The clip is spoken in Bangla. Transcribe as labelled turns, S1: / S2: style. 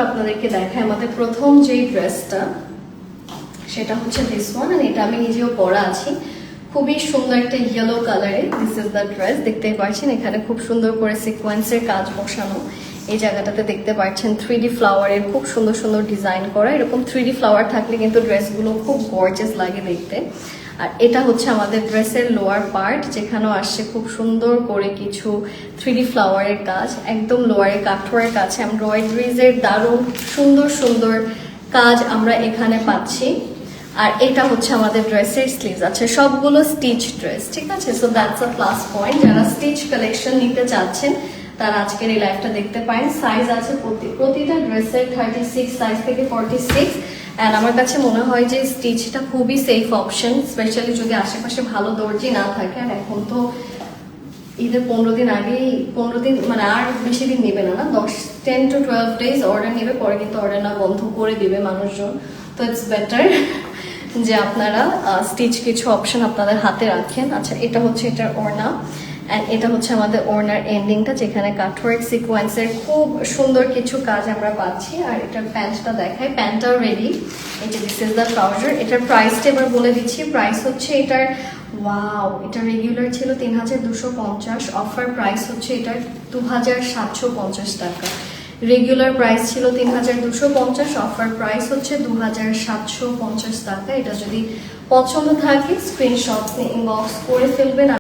S1: আপনাদেরকে দেখাই আমাদের প্রথম যে ড্রেসটা সেটা হচ্ছে দিস ওয়ান, আর এটা আমি নিজেও পরা আছি। খুবই সুন্দর একটা ইয়েলো কালারে দিস ইজ দ্য ড্রেস। দেখতেই পাচ্ছেন এখানে খুব সুন্দর করে সিকোয়েন্সের কাজ বসানো। এই জায়গাটাতে দেখতে পাচ্ছেন 3D ফ্লাওয়ারের খুব সুন্দর সুন্দর ডিজাইন করা। এরকম 3D ফ্লাওয়ার থাকলে কিন্তু ড্রেসগুলো খুব গর্জিয়াস লাগে দেখতে। আর এটা হচ্ছে আমাদের ড্রেসের লোয়ার পার্ট, যেখানেও আসছে খুব সুন্দর করে কিছু 3D ফ্লাওয়ারের কাজ। একদম লোয়ারে কাঠোরের কাছে এমব্রয়ডারিজের দারুণ সুন্দর সুন্দর কাজ আমরা এখানে পাচ্ছি। আর এটা হচ্ছে আমাদের ড্রেসের স্লিভস। আচ্ছা, সবগুলো স্টিচ ড্রেস, ঠিক আছে। So that's a plus point. যারা স্টিচ কালেকশন নিতে চাচ্ছেন তারা আজকের এই লাইভটা দেখতে পারেন। সাইজ আছে প্রতিটা ড্রেসের 36 সাইজ থেকে 46। অ্যান্ড আমার কাছে মনে হয় যে স্টিচটা খুবই সেফ অপশন, স্পেশালি যদি আশেপাশে ভালো দর্জি না থাকে। আর এখন তো ঈদের 15 দিন আগেই, 15 দিন মানে আর বেশি দিন নেবে না, 10 to 12 ডেজ অর্ডার নেবে, পরে কিন্তু অর্ডার না বন্ধ করে দিবে মানুষজন। তো ইটস বেটার যে আপনারা স্টিচ কিছু অপশন আপনাদের হাতে রাখেন। আচ্ছা, এটা হচ্ছে এটার ওড়না, অ্যান্ড এটা হচ্ছে আমাদের ওড়নার এন্ডিংটা, যেখানে কাঠওয়ার্ক সিকোয়েন্সের খুব সুন্দর কিছু কাজ আমরা পাচ্ছি। আর এটার প্যান্টটা দেখাই, প্যান্টটাও রেডি। এটা দিস ইজ দ্য ট্রাউজার। এটার প্রাইসটা এবার বলে দিচ্ছি। প্রাইস হচ্ছে এটার, ওয়াও, এটা রেগুলার ছিল 3250, অফার প্রাইস হচ্ছে এটার 2750 টাকা। রেগুলার প্রাইস ছিল 3250, অফার প্রাইস হচ্ছে 2750 টাকা। এটা যদি পছন্দ থাকে স্ক্রিনশট ইনবক্স করে ফেলবেন।